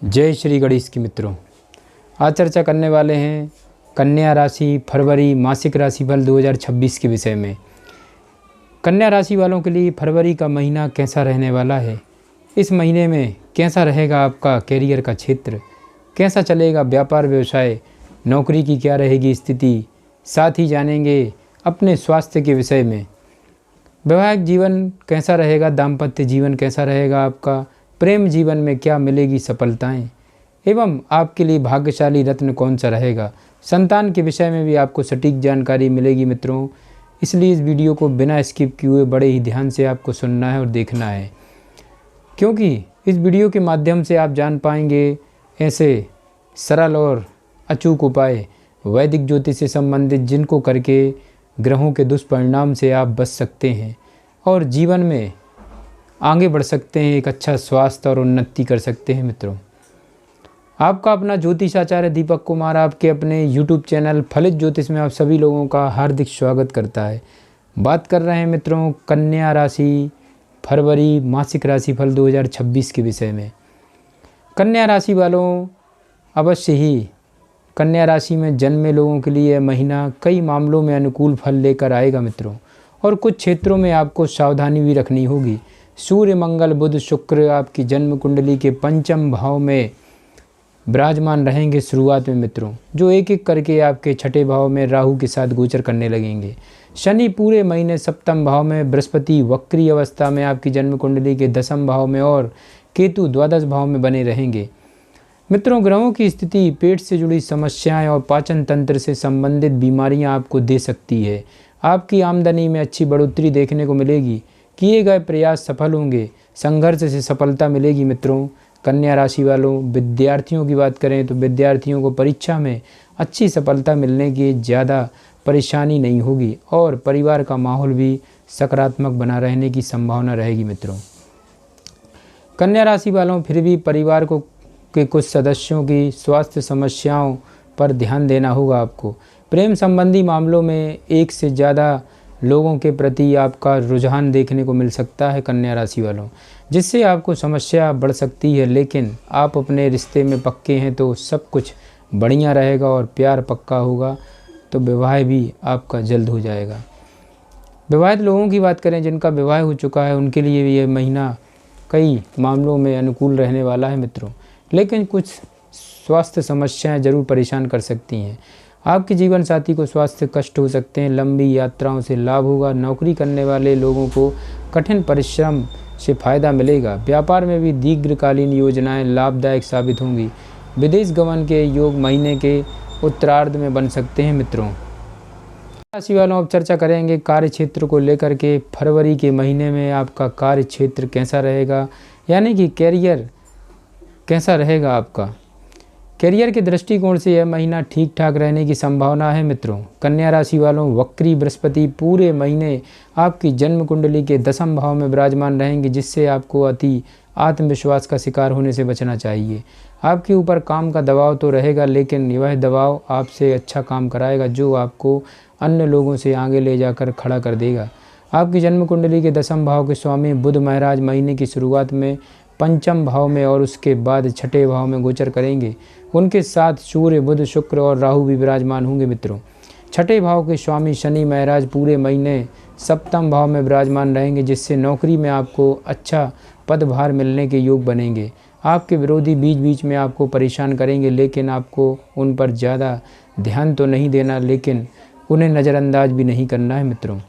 जय श्री गणेश की मित्रों, आज चर्चा करने वाले हैं कन्या राशि फरवरी मासिक राशिफल 2026 के विषय में। कन्या राशि वालों के लिए फरवरी का महीना कैसा रहने वाला है, इस महीने में कैसा रहेगा आपका कैरियर का क्षेत्र, कैसा चलेगा व्यापार व्यवसाय, नौकरी की क्या रहेगी स्थिति, साथ ही जानेंगे अपने स्वास्थ्य के विषय में। वैवाहिक जीवन कैसा रहेगा, दाम्पत्य जीवन कैसा रहेगा आपका, प्रेम जीवन में क्या मिलेगी सफलताएं, एवं आपके लिए भाग्यशाली रत्न कौन सा रहेगा। संतान के विषय में भी आपको सटीक जानकारी मिलेगी मित्रों, इसलिए इस वीडियो को बिना स्किप किए हुए बड़े ही ध्यान से आपको सुनना है और देखना है, क्योंकि इस वीडियो के माध्यम से आप जान पाएंगे ऐसे सरल और अचूक उपाय वैदिक ज्योतिष से संबंधित, जिनको करके ग्रहों के दुष्परिणाम से आप बच सकते हैं और जीवन में आगे बढ़ सकते हैं, एक अच्छा स्वास्थ्य और उन्नति कर सकते हैं। मित्रों, आपका अपना ज्योतिष आचार्य दीपक कुमार आपके अपने YouTube चैनल फलित ज्योतिष में आप सभी लोगों का हार्दिक स्वागत करता है। बात कर रहे हैं मित्रों कन्या राशि फरवरी मासिक राशिफल 2026 के विषय में। कन्या राशि वालों, अवश्य ही कन्या राशि में जन्मे लोगों के लिए यह महीना कई मामलों में अनुकूल फल लेकर आएगा मित्रों, और कुछ क्षेत्रों में आपको सावधानी भी रखनी होगी। सूर्य मंगल बुध शुक्र आपकी जन्म कुंडली के पंचम भाव में विराजमान रहेंगे शुरुआत में मित्रों, जो एक एक करके आपके छठे भाव में राहु के साथ गोचर करने लगेंगे। शनि पूरे महीने सप्तम भाव में, बृहस्पति वक्री अवस्था में आपकी जन्म कुंडली के दसम भाव में और केतु द्वादश भाव में बने रहेंगे। मित्रों, ग्रहों की स्थिति पेट से जुड़ी समस्याएं और पाचन तंत्र से संबंधित बीमारियां आपको दे सकती है। आपकी आमदनी में अच्छी बढ़ोतरी देखने को मिलेगी, किए गए प्रयास सफल होंगे, संघर्ष से सफलता मिलेगी। मित्रों, कन्या राशि वालों, विद्यार्थियों की बात करें तो विद्यार्थियों को परीक्षा में अच्छी सफलता मिलने की ज़्यादा परेशानी नहीं होगी और परिवार का माहौल भी सकारात्मक बना रहने की संभावना रहेगी। मित्रों, कन्या राशि वालों, फिर भी परिवार के कुछ सदस्यों की स्वास्थ्य समस्याओं पर ध्यान देना होगा आपको। प्रेम संबंधी मामलों में एक से ज़्यादा लोगों के प्रति आपका रुझान देखने को मिल सकता है कन्या राशि वालों, जिससे आपको समस्या बढ़ सकती है। लेकिन आप अपने रिश्ते में पक्के हैं तो सब कुछ बढ़िया रहेगा और प्यार पक्का होगा तो विवाह भी आपका जल्द हो जाएगा। विवाहित लोगों की बात करें, जिनका विवाह हो चुका है, उनके लिए भी ये महीना कई मामलों में अनुकूल रहने वाला है मित्रों, लेकिन कुछ स्वास्थ्य समस्याएं ज़रूर परेशान कर सकती हैं। आपके जीवन साथी को स्वास्थ्य कष्ट हो सकते हैं, लंबी यात्राओं से लाभ होगा। नौकरी करने वाले लोगों को कठिन परिश्रम से फायदा मिलेगा। व्यापार में भी दीर्घकालीन योजनाएं लाभदायक साबित होंगी। विदेश गमन के योग महीने के उत्तरार्ध में बन सकते हैं। मित्रों, राशि वालों, अब चर्चा करेंगे कार्य क्षेत्र को लेकर के। फरवरी के महीने में आपका कार्य क्षेत्र कैसा रहेगा, यानी कि कैरियर कैसा रहेगा आपका। कैरियर के दृष्टिकोण से यह महीना ठीक ठाक रहने की संभावना है। मित्रों, कन्या राशि वालों, वक्री बृहस्पति पूरे महीने आपकी जन्म कुंडली के दसम भाव में विराजमान रहेंगे, जिससे आपको अति आत्मविश्वास का शिकार होने से बचना चाहिए। आपके ऊपर काम का दबाव तो रहेगा, लेकिन वह दबाव आपसे अच्छा काम कराएगा, जो आपको अन्य लोगों से आगे ले जाकर खड़ा कर देगा। आपकी जन्म कुंडली के दसम भाव के स्वामी बुध महाराज महीने की शुरुआत में पंचम भाव में और उसके बाद छठे भाव में गोचर करेंगे। उनके साथ सूर्य बुध शुक्र और राहु भी विराजमान होंगे। मित्रों, छठे भाव के स्वामी शनि महाराज पूरे महीने सप्तम भाव में विराजमान रहेंगे, जिससे नौकरी में आपको अच्छा पदभार मिलने के योग बनेंगे। आपके विरोधी बीच बीच में आपको परेशान करेंगे, लेकिन आपको उन पर ज़्यादा ध्यान तो नहीं देना, लेकिन उन्हें नज़रअंदाज भी नहीं करना है। मित्रों,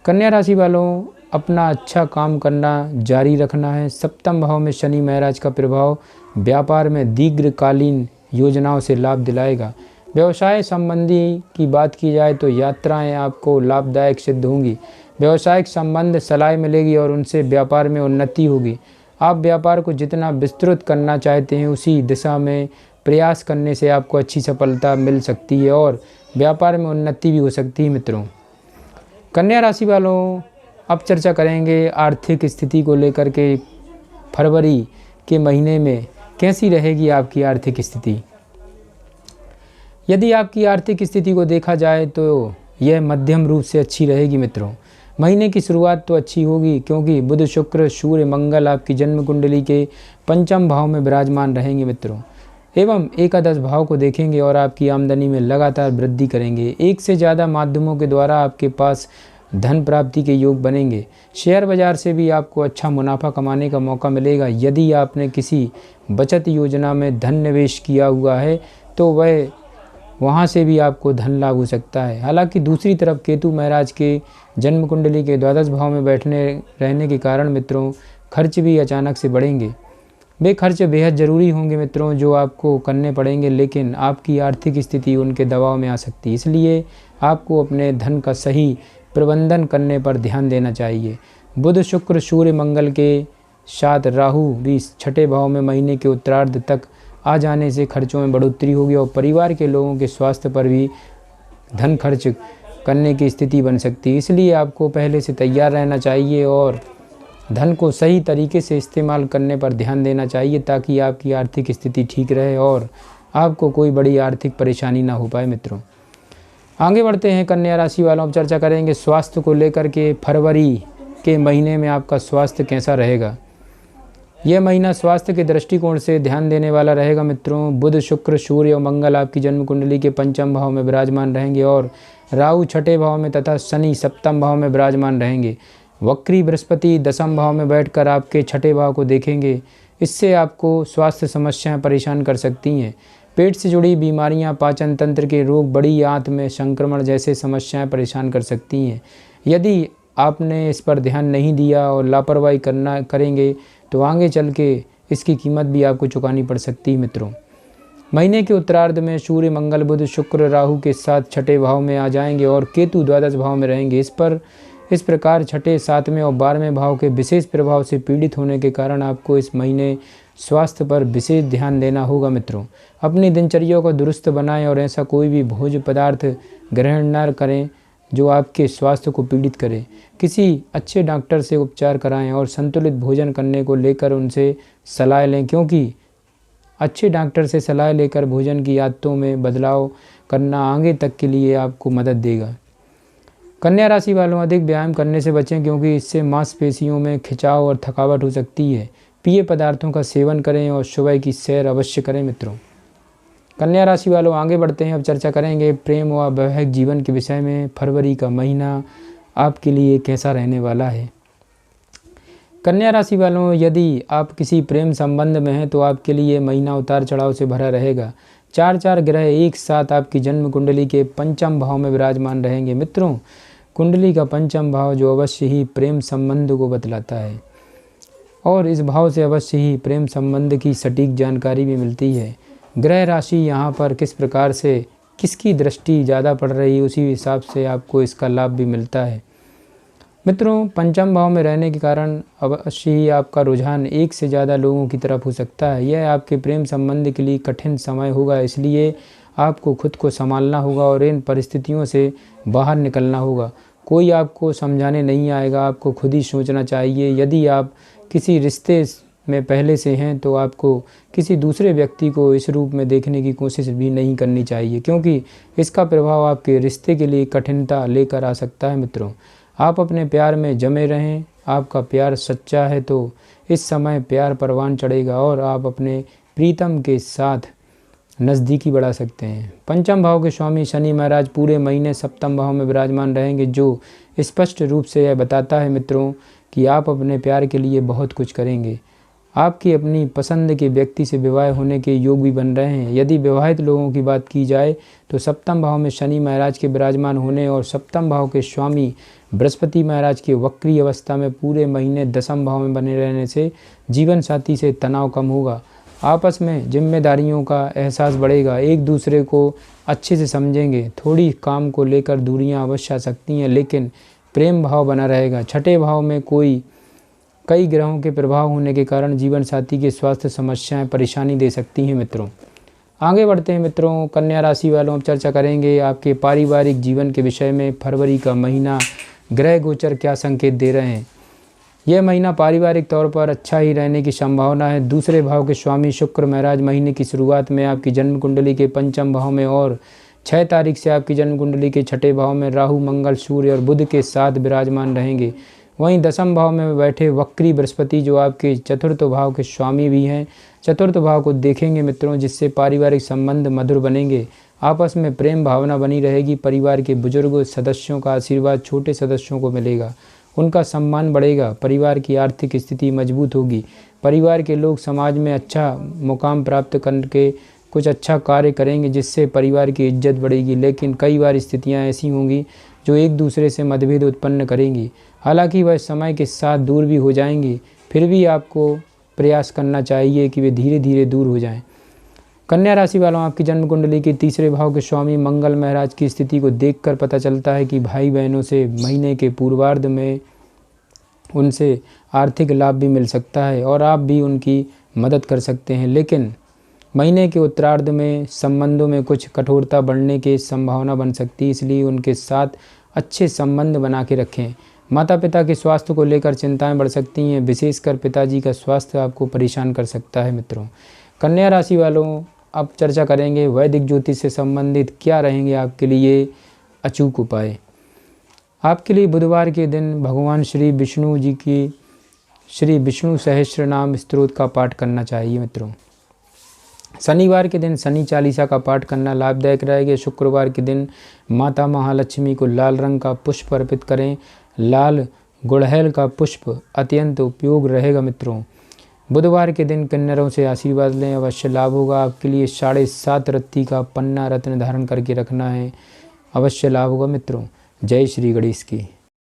कन्या राशि वालों, अपना अच्छा काम करना जारी रखना है। सप्तम भाव में शनि महाराज का प्रभाव व्यापार में दीर्घकालीन योजनाओं से लाभ दिलाएगा। व्यवसाय संबंधी की बात की जाए तो यात्राएं आपको लाभदायक सिद्ध होंगी। व्यवसायिक संबंध सलाह मिलेगी और उनसे व्यापार में उन्नति होगी। आप व्यापार को जितना विस्तृत करना चाहते हैं, उसी दिशा में प्रयास करने से आपको अच्छी सफलता मिल सकती है और व्यापार में उन्नति भी हो सकती है। मित्रों, कन्या राशि वालों, अब चर्चा करेंगे आर्थिक स्थिति को लेकर के। फरवरी के महीने में कैसी रहेगी आपकी आर्थिक स्थिति। यदि आपकी आर्थिक स्थिति को देखा जाए तो यह मध्यम रूप से अच्छी रहेगी। मित्रों, महीने की शुरुआत तो अच्छी होगी क्योंकि बुध शुक्र सूर्य मंगल आपकी जन्म कुंडली के पंचम भाव में विराजमान रहेंगे मित्रों, एवं एकादश भाव को देखेंगे और आपकी आमदनी में लगातार वृद्धि करेंगे। एक से ज़्यादा माध्यमों के द्वारा आपके पास धन प्राप्ति के योग बनेंगे। शेयर बाजार से भी आपको अच्छा मुनाफा कमाने का मौका मिलेगा। यदि आपने किसी बचत योजना में धन निवेश किया हुआ है तो वह वहाँ से भी आपको धन लाभ हो सकता है। हालांकि दूसरी तरफ केतु महाराज के जन्म कुंडली के द्वादश भाव में बैठने रहने के कारण मित्रों खर्च भी अचानक से बढ़ेंगे। वे खर्च बेहद ज़रूरी होंगे मित्रों जो आपको करने पड़ेंगे, लेकिन आपकी आर्थिक स्थिति उनके दबाव में आ सकती है। इसलिए आपको अपने धन का सही प्रबंधन करने पर ध्यान देना चाहिए। बुध शुक्र सूर्य मंगल के साथ राहु भी छठे भाव में महीने के उत्तरार्ध तक आ जाने से खर्चों में बढ़ोतरी होगी और परिवार के लोगों के स्वास्थ्य पर भी धन खर्च करने की स्थिति बन सकती है। इसलिए आपको पहले से तैयार रहना चाहिए और धन को सही तरीके से इस्तेमाल करने पर ध्यान देना चाहिए ताकि आपकी आर्थिक स्थिति ठीक रहे और आपको कोई बड़ी आर्थिक परेशानी ना हो पाए। मित्रों आगे बढ़ते हैं, कन्या राशि वालों, चर्चा करेंगे स्वास्थ्य को लेकर के। फरवरी के महीने में आपका स्वास्थ्य कैसा रहेगा? यह महीना स्वास्थ्य के दृष्टिकोण से ध्यान देने वाला रहेगा मित्रों। बुध शुक्र सूर्य और मंगल आपकी जन्म कुंडली के पंचम भाव में विराजमान रहेंगे और राहु छठे भाव में तथा शनि सप्तम भाव में विराजमान रहेंगे। वक्री बृहस्पति दसम भाव में बैठकर आपके छठे भाव को देखेंगे। इससे आपको स्वास्थ्य समस्याएं परेशान कर सकती हैं। पेट से जुड़ी बीमारियां, पाचन तंत्र के रोग, बड़ी आंत में संक्रमण जैसे समस्याएं परेशान कर सकती हैं। यदि आपने इस पर ध्यान नहीं दिया और लापरवाही करेंगे तो आगे चल के इसकी कीमत भी आपको चुकानी पड़ सकती है। मित्रों महीने के उत्तरार्ध में सूर्य मंगल बुध शुक्र राहु के साथ छठे भाव में आ जाएंगे और केतु द्वादश भाव में रहेंगे। इस प्रकार छठे, सातवें और 12वें भाव के विशेष प्रभाव से पीड़ित होने के कारण आपको इस महीने स्वास्थ्य पर विशेष ध्यान देना होगा। मित्रों अपनी दिनचर्या को दुरुस्त बनाएं और ऐसा कोई भी भोज्य पदार्थ ग्रहण न करें जो आपके स्वास्थ्य को पीड़ित करे। किसी अच्छे डॉक्टर से उपचार कराएं और संतुलित भोजन करने को लेकर उनसे सलाह लें, क्योंकि अच्छे डॉक्टर से सलाह लेकर भोजन की आदतों में बदलाव करना आगे तक के लिए आपको मदद देगा। कन्या राशि वालों अधिक व्यायाम करने से बचें क्योंकि इससे मांसपेशियों में खिंचाव और थकावट हो सकती है। पेय पदार्थों का सेवन करें और सुबह की सैर अवश्य करें। मित्रों कन्या राशि वालों आगे बढ़ते हैं, अब चर्चा करेंगे प्रेम व वैवाहिक जीवन के विषय में। फरवरी का महीना आपके लिए कैसा रहने वाला है? कन्या राशि वालों यदि आप किसी प्रेम संबंध में हैं तो आपके लिए महीना उतार चढ़ाव से भरा रहेगा। चार ग्रह एक साथ आपकी जन्म कुंडली के पंचम भाव में विराजमान रहेंगे। मित्रों कुंडली का पंचम भाव जो अवश्य ही प्रेम संबंध को बतलाता है और इस भाव से अवश्य ही प्रेम संबंध की सटीक जानकारी भी मिलती है। ग्रह राशि यहाँ पर किस प्रकार से किसकी दृष्टि ज़्यादा पड़ रही है उसी हिसाब से आपको इसका लाभ भी मिलता है। मित्रों पंचम भाव में रहने के कारण अवश्य ही आपका रुझान एक से ज़्यादा लोगों की तरफ हो सकता है। यह आपके प्रेम संबंध के लिए कठिन समय होगा, इसलिए आपको खुद को संभालना होगा और इन परिस्थितियों से बाहर निकलना होगा। कोई आपको समझाने नहीं आएगा, आपको खुद ही सोचना चाहिए। यदि आप किसी रिश्ते में पहले से हैं तो आपको किसी दूसरे व्यक्ति को इस रूप में देखने की कोशिश भी नहीं करनी चाहिए, क्योंकि इसका प्रभाव आपके रिश्ते के लिए कठिनता लेकर आ सकता है। मित्रों आप अपने प्यार में जमे रहें। आपका प्यार सच्चा है तो इस समय प्यार परवान चढ़ेगा और आप अपने प्रीतम के साथ नज़दीकी बढ़ा सकते हैं। पंचम भाव के स्वामी शनि महाराज पूरे महीने सप्तम भाव में विराजमान रहेंगे, जो स्पष्ट रूप से यह बताता है मित्रों कि आप अपने प्यार के लिए बहुत कुछ करेंगे। आपकी अपनी पसंद के व्यक्ति से विवाह होने के योग भी बन रहे हैं। यदि विवाहित लोगों की बात की जाए तो सप्तम भाव में शनि महाराज के विराजमान होने और सप्तम भाव के स्वामी बृहस्पति महाराज की वक्री अवस्था में पूरे महीने दसम भाव में बने रहने से जीवन साथी से तनाव कम होगा। आपस में जिम्मेदारियों का एहसास बढ़ेगा, एक दूसरे को अच्छे से समझेंगे। थोड़ी काम को लेकर दूरियां अवश्य आ सकती हैं, लेकिन प्रेम भाव बना रहेगा। छठे भाव में कई ग्रहों के प्रभाव होने के कारण जीवन साथी के स्वास्थ्य समस्याएं परेशानी दे सकती हैं। मित्रों आगे बढ़ते हैं मित्रों, कन्या राशि वालों अब चर्चा करेंगे आपके पारिवारिक जीवन के विषय में। फरवरी का महीना ग्रह गोचर क्या संकेत दे रहे हैं? यह महीना पारिवारिक तौर पर अच्छा ही रहने की संभावना है। दूसरे भाव के स्वामी शुक्र महाराज महीने की शुरुआत में आपकी जन्म कुंडली के पंचम भाव में और 6 तारीख से आपकी जन्म कुंडली के छठे भाव में राहु, मंगल, सूर्य और बुध के साथ विराजमान रहेंगे। वहीं दसम भाव में बैठे वक्री बृहस्पति जो आपके चतुर्थ भाव के स्वामी भी हैं, चतुर्थ भाव को देखेंगे मित्रों, जिससे पारिवारिक संबंध मधुर बनेंगे। आपस में प्रेम भावना बनी रहेगी। परिवार के बुजुर्ग सदस्यों का आशीर्वाद छोटे सदस्यों को मिलेगा, उनका सम्मान बढ़ेगा। परिवार की आर्थिक स्थिति मजबूत होगी। परिवार के लोग समाज में अच्छा मुकाम प्राप्त करके कुछ अच्छा कार्य करेंगे, जिससे परिवार की इज्जत बढ़ेगी। लेकिन कई बार स्थितियां ऐसी होंगी जो एक दूसरे से मतभेद उत्पन्न करेंगी। हालांकि वह समय के साथ दूर भी हो जाएंगी, फिर भी आपको प्रयास करना चाहिए कि वे धीरे धीरे दूर हो जाएं। कन्या राशि वालों, आपकी जन्म कुंडली के तीसरे भाव के स्वामी मंगल महाराज की स्थिति को देखकर पता चलता है कि भाई बहनों से महीने के पूर्वार्ध में उनसे आर्थिक लाभ भी मिल सकता है और आप भी उनकी मदद कर सकते हैं। लेकिन महीने के उत्तरार्ध में संबंधों में कुछ कठोरता बढ़ने की संभावना बन सकती है, इसलिए उनके साथ अच्छे संबंध बना के रखें। माता पिता के स्वास्थ्य को लेकर चिंताएं बढ़ सकती हैं, विशेषकर पिताजी का स्वास्थ्य आपको परेशान कर सकता है। मित्रों, कन्या राशि वालों, अब चर्चा करेंगे वैदिक ज्योतिष से संबंधित क्या रहेंगे आपके लिए अचूक उपाय। आपके लिए बुधवार के दिन भगवान श्री विष्णु जी की श्री विष्णु सहस्त्र नाम स्तोत्र का पाठ करना चाहिए। मित्रों, शनिवार के दिन शनि चालीसा का पाठ करना लाभदायक रहेगा। शुक्रवार के दिन माता महालक्ष्मी को लाल रंग का पुष्प अर्पित करें। लाल गुड़हल का पुष्प अत्यंत उपयोग रहेगा। मित्रों, बुधवार के दिन किन्नरों से आशीर्वाद लें, अवश्य लाभ होगा। आपके लिए 7.5 रत्ती का पन्ना रत्न धारण करके रखना है, अवश्य लाभ होगा। मित्रों, जय श्री गणेश की।